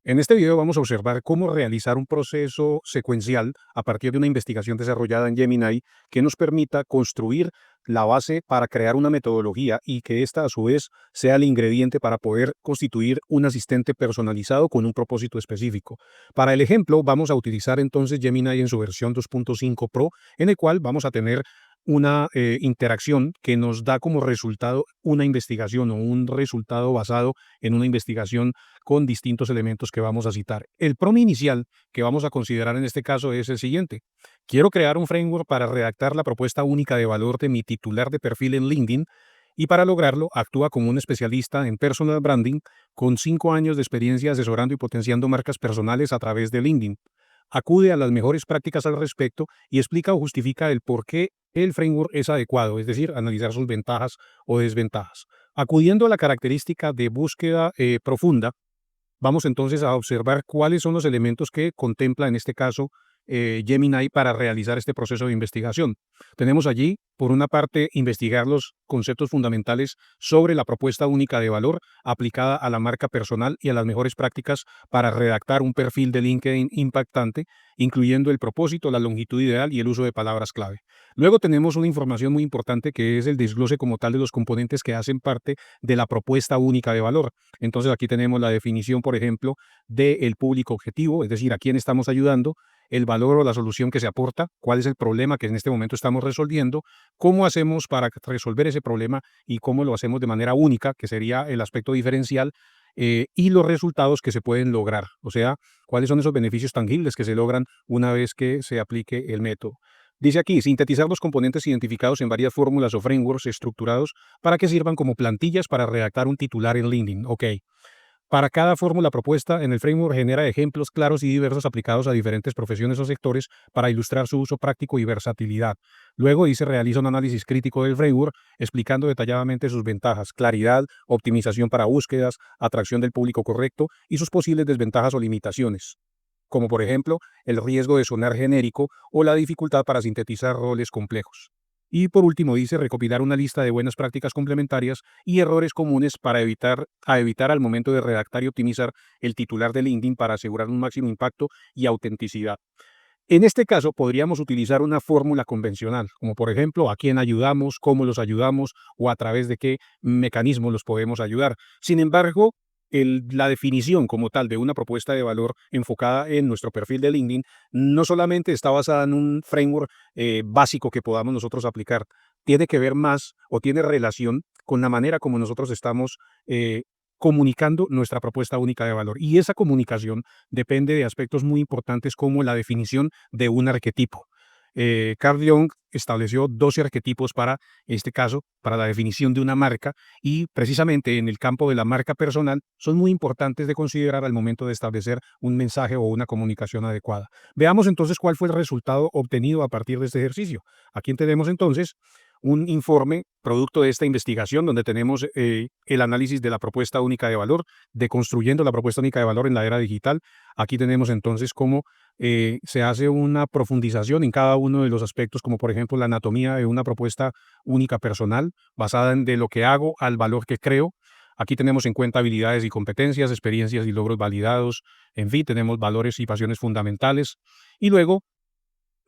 En este video vamos a observar cómo realizar un proceso secuencial a partir de una investigación desarrollada en Gemini que nos permita construir la base para crear una metodología y que ésta a su vez sea el ingrediente para poder constituir un asistente personalizado con un propósito específico. Para el ejemplo, vamos a utilizar entonces Gemini en su versión 2.5 Pro, en el cual vamos a tener una interacción que nos da como resultado una investigación o un resultado basado en una investigación con distintos elementos que vamos a citar. El prompt inicial que vamos a considerar en este caso es el siguiente. Quiero crear un framework para redactar la propuesta única de valor de mi titular de perfil en LinkedIn y para lograrlo actúa como un especialista en personal branding con 5 años de experiencia asesorando y potenciando marcas personales a través de LinkedIn. Acude a las mejores prácticas al respecto y explica o justifica el por qué el framework es adecuado, es decir, analizar sus ventajas o desventajas. Acudiendo a la característica de búsqueda profunda, vamos entonces a observar cuáles son los elementos que contempla en este caso Gemini para realizar este proceso de investigación. Tenemos allí, por una parte, investigar los conceptos fundamentales sobre la propuesta única de valor aplicada a la marca personal y a las mejores prácticas para redactar un perfil de LinkedIn impactante, incluyendo el propósito, la longitud ideal y el uso de palabras clave. Luego tenemos una información muy importante que es el desglose como tal de los componentes que hacen parte de la propuesta única de valor. Entonces aquí tenemos la definición, por ejemplo, del público objetivo, es decir, a quién estamos ayudando, el valor o la solución que se aporta, cuál es el problema que en este momento estamos resolviendo, cómo hacemos para resolver ese problema y cómo lo hacemos de manera única, que sería el aspecto diferencial, y los resultados que se pueden lograr, o sea, cuáles son esos beneficios tangibles que se logran una vez que se aplique el método. Dice aquí, sintetizar los componentes identificados en varias fórmulas o frameworks estructurados para que sirvan como plantillas para redactar un titular en LinkedIn. Ok. Para cada fórmula propuesta en el framework genera ejemplos claros y diversos aplicados a diferentes profesiones o sectores para ilustrar su uso práctico y versatilidad. Luego dice realiza un análisis crítico del framework explicando detalladamente sus ventajas, claridad, optimización para búsquedas, atracción del público correcto y sus posibles desventajas o limitaciones, como por ejemplo el riesgo de sonar genérico o la dificultad para sintetizar roles complejos. Y por último dice recopilar una lista de buenas prácticas complementarias y errores comunes para evitar al momento de redactar y optimizar el titular de LinkedIn para asegurar un máximo impacto y autenticidad. En este caso podríamos utilizar una fórmula convencional, como por ejemplo a quién ayudamos, cómo los ayudamos o a través de qué mecanismos los podemos ayudar. Sin embargo, la definición como tal de una propuesta de valor enfocada en nuestro perfil de LinkedIn no solamente está basada en un framework básico que podamos nosotros aplicar, tiene que ver más o tiene relación con la manera como nosotros estamos comunicando nuestra propuesta única de valor. Y esa comunicación depende de aspectos muy importantes como la definición de un arquetipo. Carl Jung estableció 12 arquetipos para este caso, para la definición de una marca, y precisamente en el campo de la marca personal son muy importantes de considerar al momento de establecer un mensaje o una comunicación adecuada. Veamos entonces cuál fue el resultado obtenido a partir de este ejercicio. Aquí tenemos entonces un informe producto de esta investigación donde tenemos el análisis de la propuesta única de valor, de construyendo la propuesta única de valor en la era digital. Aquí tenemos entonces cómo se hace una profundización en cada uno de los aspectos, como por ejemplo la anatomía de una propuesta única personal, basada en de lo que hago al valor que creo. Aquí tenemos en cuenta habilidades y competencias, experiencias y logros validados, en fin, tenemos valores y pasiones fundamentales. Y luego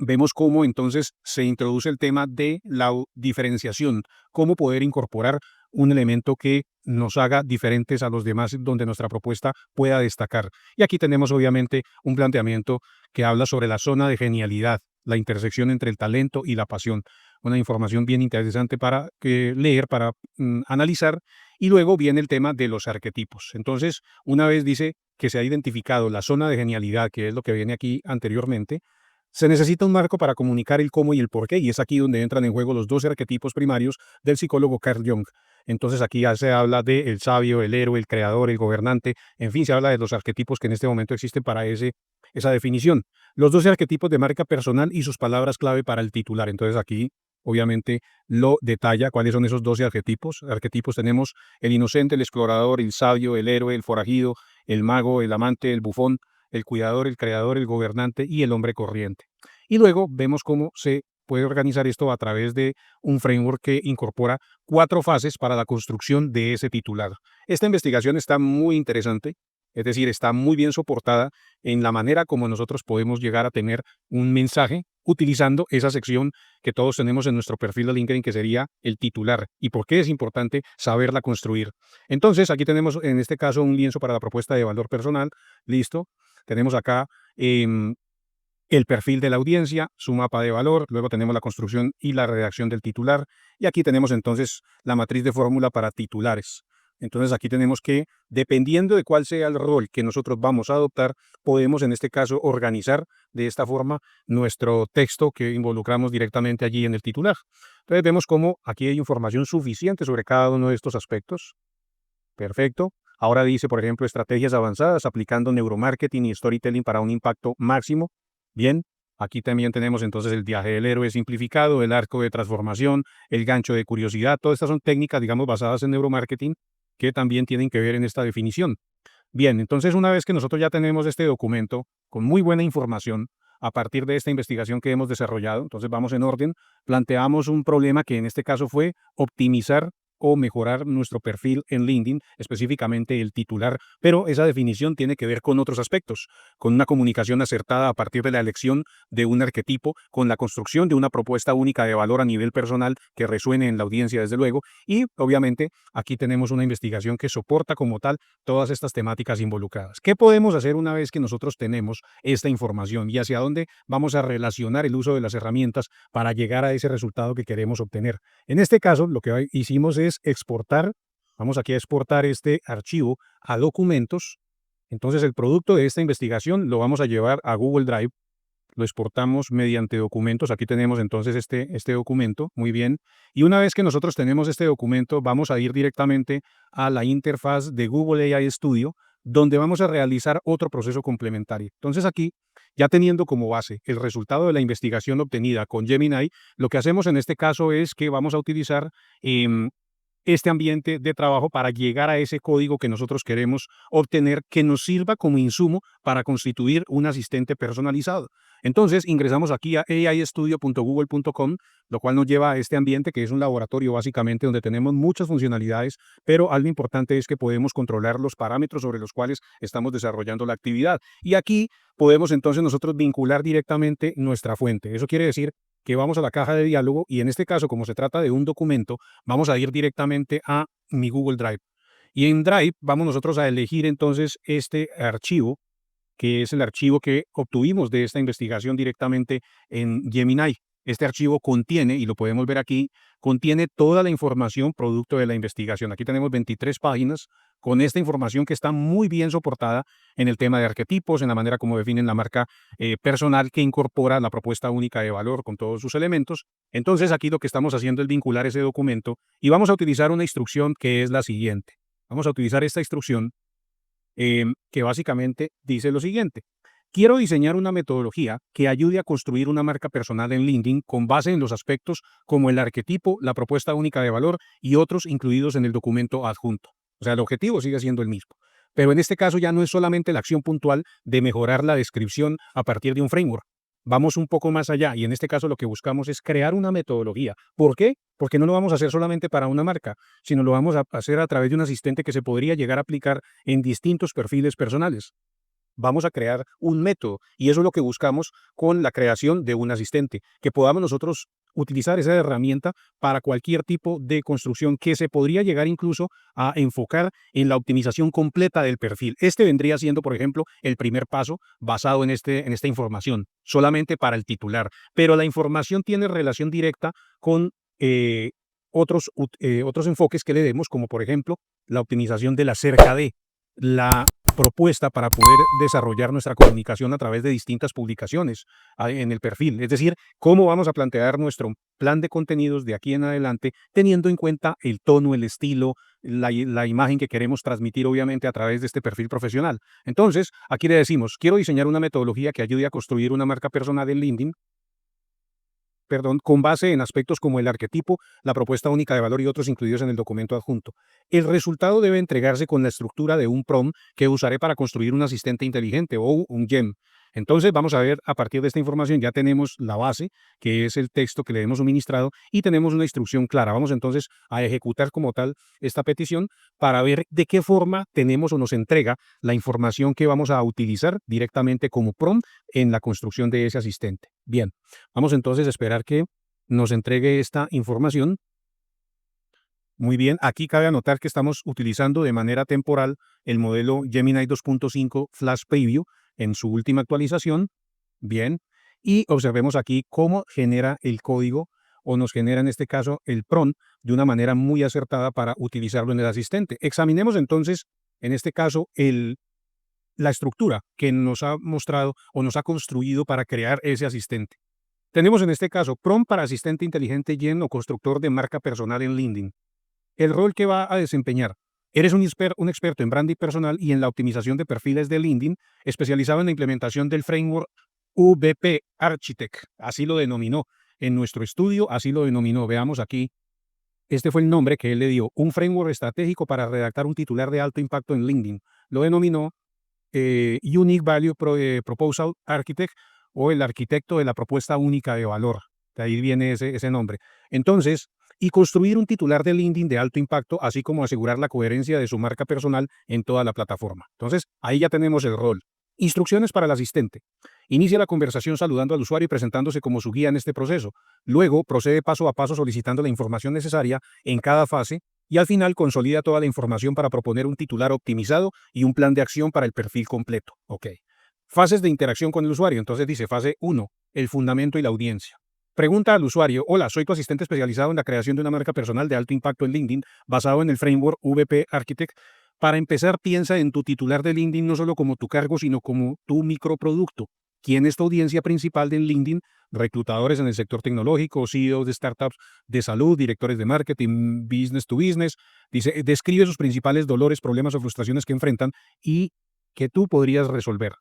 vemos cómo entonces se introduce el tema de la diferenciación, cómo poder incorporar un elemento que nos haga diferentes a los demás, donde nuestra propuesta pueda destacar. Y aquí tenemos obviamente un planteamiento que habla sobre la zona de genialidad, la intersección entre el talento y la pasión. Una información bien interesante para leer, para analizar. Y luego viene el tema de los arquetipos. Entonces, una vez dice que se ha identificado la zona de genialidad, que es lo que viene aquí anteriormente, se necesita un marco para comunicar el cómo y el por qué, y es aquí donde entran en juego los 12 arquetipos primarios del psicólogo Carl Jung. Entonces aquí ya se habla de el sabio, el héroe, el creador, el gobernante, en fin, se habla de los arquetipos que en este momento existen para esa definición. Los 12 arquetipos de marca personal y sus palabras clave para el titular. Entonces aquí, obviamente, lo detalla cuáles son esos 12 arquetipos. Arquetipos tenemos el inocente, el explorador, el sabio, el héroe, el forajido, el mago, el amante, el bufón, el cuidador, el creador, el gobernante y el hombre corriente. Y luego vemos cómo se puede organizar esto a través de un framework que incorpora 4 fases para la construcción de ese titular. Esta investigación está muy interesante Es decir, está muy bien soportada en la manera como nosotros podemos llegar a tener un mensaje utilizando esa sección que todos tenemos en nuestro perfil de LinkedIn, que sería el titular. ¿Y por qué es importante saberla construir? Entonces, aquí tenemos en este caso un lienzo para la propuesta de valor personal. Listo. Tenemos acá em, el perfil de la audiencia, su mapa de valor, luego tenemos la construcción y la redacción del titular, y aquí tenemos entonces la matriz de fórmula para titulares. Entonces aquí tenemos que, dependiendo de cuál sea el rol que nosotros vamos a adoptar, podemos en este caso organizar de esta forma nuestro texto que involucramos directamente allí en el titular. Entonces vemos cómo aquí hay información suficiente sobre cada uno de estos aspectos. Perfecto. Ahora dice, por ejemplo, estrategias avanzadas aplicando neuromarketing y storytelling para un impacto máximo. Bien, aquí también tenemos entonces el viaje del héroe simplificado, el arco de transformación, el gancho de curiosidad. Todas estas son técnicas, digamos, basadas en neuromarketing que también tienen que ver en esta definición. Bien, entonces una vez que nosotros ya tenemos este documento con muy buena información, a partir de esta investigación que hemos desarrollado, entonces vamos en orden, planteamos un problema que en este caso fue optimizar o mejorar nuestro perfil en LinkedIn, específicamente el titular, pero esa definición tiene que ver con otros aspectos, con una comunicación acertada a partir de la elección de un arquetipo, con la construcción de una propuesta única de valor a nivel personal que resuene en la audiencia, desde luego, y obviamente aquí tenemos una investigación que soporta como tal todas estas temáticas involucradas. ¿Qué podemos hacer una vez que nosotros tenemos esta información y hacia dónde vamos a relacionar el uso de las herramientas para llegar a ese resultado que queremos obtener? En este caso, lo que hicimos es exportar, vamos aquí a exportar este archivo a documentos. Entonces, el producto de esta investigación lo vamos a llevar a Google Drive, lo exportamos mediante documentos. Aquí tenemos entonces este documento, muy bien. Y una vez que nosotros tenemos este documento, vamos a ir directamente a la interfaz de Google AI Studio, donde vamos a realizar otro proceso complementario. Entonces aquí, ya teniendo como base el resultado de la investigación obtenida con Gemini, lo que hacemos en este caso es que vamos a utilizar este ambiente de trabajo para llegar a ese código que nosotros queremos obtener, que nos sirva como insumo para constituir un asistente personalizado. Entonces ingresamos aquí a aistudio.google.com, lo cual nos lleva a este ambiente que es un laboratorio básicamente donde tenemos muchas funcionalidades, pero algo importante es que podemos controlar los parámetros sobre los cuales estamos desarrollando la actividad. Y aquí podemos entonces nosotros vincular directamente nuestra fuente. Eso quiere decir que vamos a la caja de diálogo y en este caso, como se trata de un documento, vamos a ir directamente a mi Google Drive. Y en Drive vamos nosotros a elegir entonces este archivo, que es el archivo que obtuvimos de esta investigación directamente en Gemini. Este archivo contiene, y lo podemos ver aquí, contiene toda la información producto de la investigación. Aquí tenemos 23 páginas con esta información que está muy bien soportada en el tema de arquetipos, en la manera como definen la marca personal que incorpora la propuesta única de valor con todos sus elementos. Entonces aquí lo que estamos haciendo es vincular ese documento y vamos a utilizar una instrucción que es la siguiente. Vamos a utilizar esta instrucción que básicamente dice lo siguiente. Quiero diseñar una metodología que ayude a construir una marca personal en LinkedIn con base en los aspectos como el arquetipo, la propuesta única de valor y otros incluidos en el documento adjunto. O sea, el objetivo sigue siendo el mismo. Pero en este caso ya no es solamente la acción puntual de mejorar la descripción a partir de un framework. Vamos un poco más allá y en este caso lo que buscamos es crear una metodología. ¿Por qué? Porque no lo vamos a hacer solamente para una marca, sino lo vamos a hacer a través de un asistente que se podría llegar a aplicar en distintos perfiles personales. Vamos a crear un método y eso es lo que buscamos con la creación de un asistente, que podamos nosotros utilizar esa herramienta para cualquier tipo de construcción que se podría llegar incluso a enfocar en la optimización completa del perfil. Este vendría siendo, por ejemplo, el primer paso basado en esta información, solamente para el titular, pero la información tiene relación directa con otros enfoques que le demos, como por ejemplo la optimización de la cerca de la propuesta para poder desarrollar nuestra comunicación a través de distintas publicaciones en el perfil. Es decir, cómo vamos a plantear nuestro plan de contenidos de aquí en adelante, teniendo en cuenta el tono, el estilo, la imagen que queremos transmitir, obviamente, a través de este perfil profesional. Entonces, aquí le decimos, quiero diseñar una metodología que ayude a construir una marca personal en LinkedIn, con base en aspectos como el arquetipo, la propuesta única de valor y otros incluidos en el documento adjunto. El resultado debe entregarse con la estructura de un prompt que usaré para construir un asistente inteligente o un GEM. Entonces, vamos a ver, a partir de esta información ya tenemos la base, que es el texto que le hemos suministrado, y tenemos una instrucción clara. Vamos entonces a ejecutar como tal esta petición para ver de qué forma tenemos o nos entrega la información que vamos a utilizar directamente como prompt en la construcción de ese asistente. Bien, vamos entonces a esperar que nos entregue esta información. Muy bien, aquí cabe anotar que estamos utilizando de manera temporal el modelo Gemini 2.5 Flash Preview en su última actualización. Bien, y observemos aquí cómo genera el código o nos genera en este caso el prompt de una manera muy acertada para utilizarlo en el asistente. Examinemos entonces, en este caso, la estructura que nos ha mostrado o nos ha construido para crear ese asistente. Tenemos en este caso prompt para asistente inteligente Gen o constructor de marca personal en LinkedIn. El rol que va a desempeñar. Eres un experto en branding personal y en la optimización de perfiles de LinkedIn, especializado en la implementación del framework VP Architect. Así lo denominó. En nuestro estudio, así lo denominó. Veamos aquí. Este fue el nombre que él le dio. Un framework estratégico para redactar un titular de alto impacto en LinkedIn. Lo denominó Unique Value Proposal Architect o el arquitecto de la propuesta única de valor. De ahí viene ese nombre. Entonces, y construir un titular de LinkedIn de alto impacto, así como asegurar la coherencia de su marca personal en toda la plataforma. Entonces, ahí ya tenemos el rol. Instrucciones para el asistente. Inicia la conversación saludando al usuario y presentándose como su guía en este proceso. Luego, procede paso a paso solicitando la información necesaria en cada fase y al final consolida toda la información para proponer un titular optimizado y un plan de acción para el perfil completo. Ok. Fases de interacción con el usuario. Entonces dice fase 1, el fundamento y la audiencia. Pregunta al usuario, hola, soy tu asistente especializado en la creación de una marca personal de alto impacto en LinkedIn basado en el framework VP Architect. Para empezar, piensa en tu titular de LinkedIn no solo como tu cargo, sino como tu microproducto. ¿Quién es tu audiencia principal de LinkedIn? Reclutadores en el sector tecnológico, CEOs de startups de salud, directores de marketing, business to business. Dice, describe sus principales dolores, problemas o frustraciones que enfrentan y que tú podrías resolver,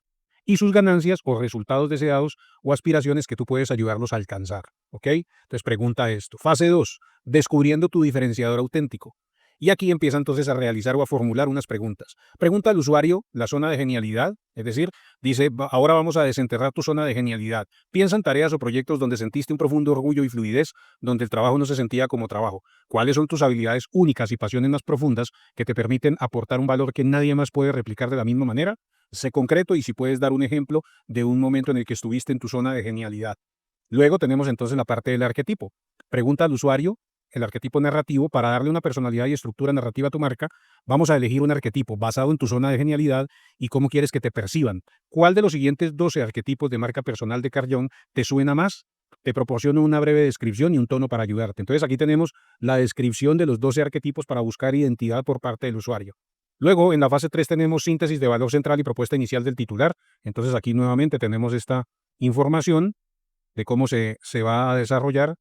y sus ganancias o resultados deseados o aspiraciones que tú puedes ayudarlos a alcanzar. ¿Ok? Entonces pregunta esto. Fase 2, descubriendo tu diferenciador auténtico. Y aquí empieza entonces a realizar o a formular unas preguntas. Pregunta al usuario la zona de genialidad, es decir, dice, ahora vamos a desenterrar tu zona de genialidad. Piensa en tareas o proyectos donde sentiste un profundo orgullo y fluidez, donde el trabajo no se sentía como trabajo. ¿Cuáles son tus habilidades únicas y pasiones más profundas que te permiten aportar un valor que nadie más puede replicar de la misma manera? Sé concreto y si puedes dar un ejemplo de un momento en el que estuviste en tu zona de genialidad. Luego tenemos entonces la parte del arquetipo. Pregunta al usuario el arquetipo narrativo. Para darle una personalidad y estructura narrativa a tu marca, vamos a elegir un arquetipo basado en tu zona de genialidad y cómo quieres que te perciban. ¿Cuál de los siguientes 12 arquetipos de marca personal de Carllón te suena más? Te proporciono una breve descripción y un tono para ayudarte. Entonces aquí tenemos la descripción de los 12 arquetipos para buscar identidad por parte del usuario. Luego, en la fase 3 tenemos síntesis de valor central y propuesta inicial del titular. Entonces aquí nuevamente tenemos esta información de cómo se va a desarrollar.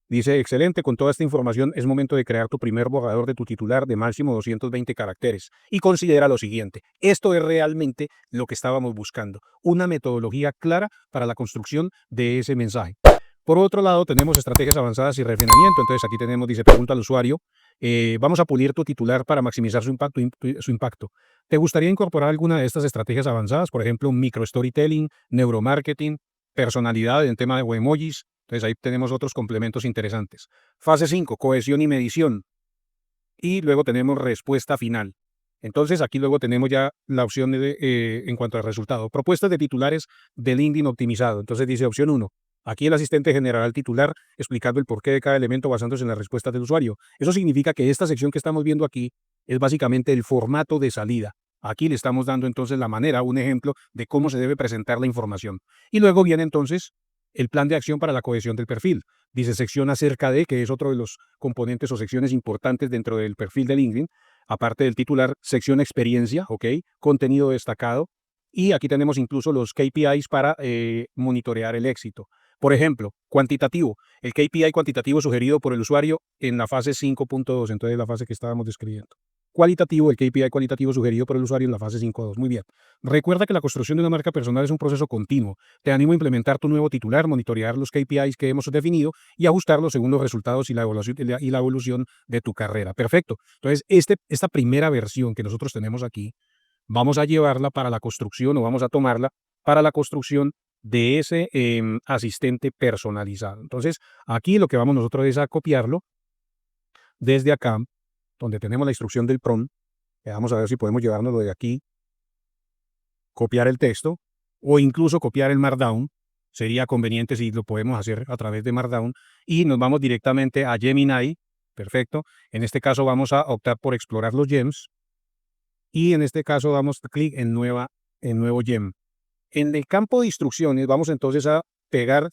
Dice, excelente, con toda esta información es momento de crear tu primer borrador de tu titular de máximo 220 caracteres. Y considera lo siguiente, esto es realmente lo que estábamos buscando, una metodología clara para la construcción de ese mensaje. Por otro lado, tenemos estrategias avanzadas y refinamiento. Entonces aquí tenemos, dice, pregunta al usuario, vamos a pulir tu titular para maximizar su impacto. ¿Te gustaría incorporar alguna de estas estrategias avanzadas? Por ejemplo, micro storytelling, neuromarketing, personalidad en tema de emojis. Entonces ahí tenemos otros complementos interesantes. Fase 5, cohesión y medición. Y luego tenemos respuesta final. Entonces aquí luego tenemos ya la opción en cuanto al resultado. Propuestas de titulares de LinkedIn optimizado. Entonces dice opción 1. Aquí el asistente generará el titular explicando el porqué de cada elemento basándose en las respuestas del usuario. Eso significa que esta sección que estamos viendo aquí es básicamente el formato de salida. Aquí le estamos dando entonces la manera, un ejemplo de cómo se debe presentar la información. Y luego viene entonces el plan de acción para la cohesión del perfil. Dice sección acerca de, que es otro de los componentes o secciones importantes dentro del perfil de LinkedIn. Aparte del titular, sección experiencia, ¿ok? Contenido destacado. Y aquí tenemos incluso los KPIs para monitorear el éxito. Por ejemplo, cuantitativo. El KPI cuantitativo sugerido por el usuario en la fase 5.2, entonces la fase que estábamos describiendo. Cualitativo, el KPI cualitativo sugerido por el usuario en la fase 5.2. Muy bien. Recuerda que la construcción de una marca personal es un proceso continuo. Te animo a implementar tu nuevo titular, monitorear los KPIs que hemos definido y ajustarlos según los resultados y la evolución de tu carrera. Perfecto. Entonces, esta primera versión que nosotros tenemos aquí, vamos a llevarla para la construcción o vamos a tomarla para la construcción de ese asistente personalizado. Entonces, aquí lo que vamos nosotros es a copiarlo desde acá, donde tenemos la instrucción del prompt. Vamos a ver si podemos llevárnoslo de aquí, copiar el texto o incluso copiar el Markdown. Sería conveniente si lo podemos hacer a través de Markdown y nos vamos directamente a Gemini. Perfecto. En este caso vamos a optar por explorar los gems y en este caso damos clic en nuevo gem. En el campo de instrucciones vamos entonces a pegar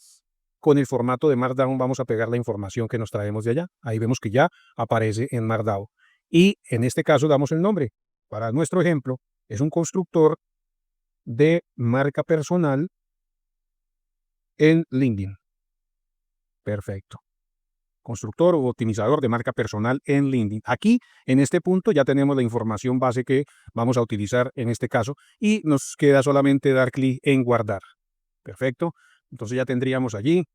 con el formato de Markdown, vamos a pegar la información que nos traemos de allá. Ahí vemos que ya aparece en Markdown. Y en este caso damos el nombre. Para nuestro ejemplo, es un constructor de marca personal en LinkedIn. Perfecto. Constructor o optimizador de marca personal en LinkedIn. Aquí, en este punto, ya tenemos la información base que vamos a utilizar en este caso y nos queda solamente dar clic en guardar. Perfecto. Entonces ya tendríamos allí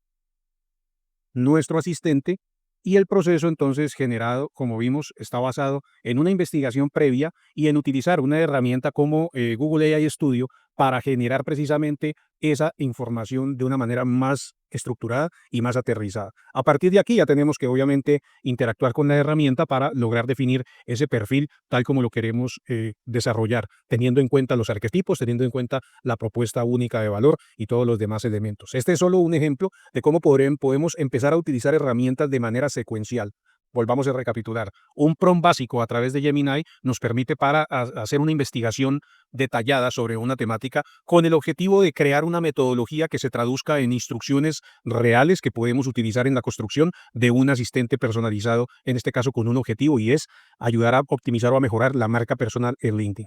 nuestro asistente y el proceso entonces generado, como vimos, está basado en una investigación previa y en utilizar una herramienta como Google AI Studio para generar precisamente esa información de una manera más estructurada y más aterrizada. A partir de aquí ya tenemos que obviamente interactuar con la herramienta para lograr definir ese perfil tal como lo queremos desarrollar, teniendo en cuenta los arquetipos, teniendo en cuenta la propuesta única de valor y todos los demás elementos. Este es solo un ejemplo de cómo podemos empezar a utilizar herramientas de manera secuencial. Volvamos a recapitular. Un prompt básico a través de Gemini nos permite para hacer una investigación detallada sobre una temática con el objetivo de crear una metodología que se traduzca en instrucciones reales que podemos utilizar en la construcción de un asistente personalizado, en este caso con un objetivo y es ayudar a optimizar o a mejorar la marca personal en LinkedIn.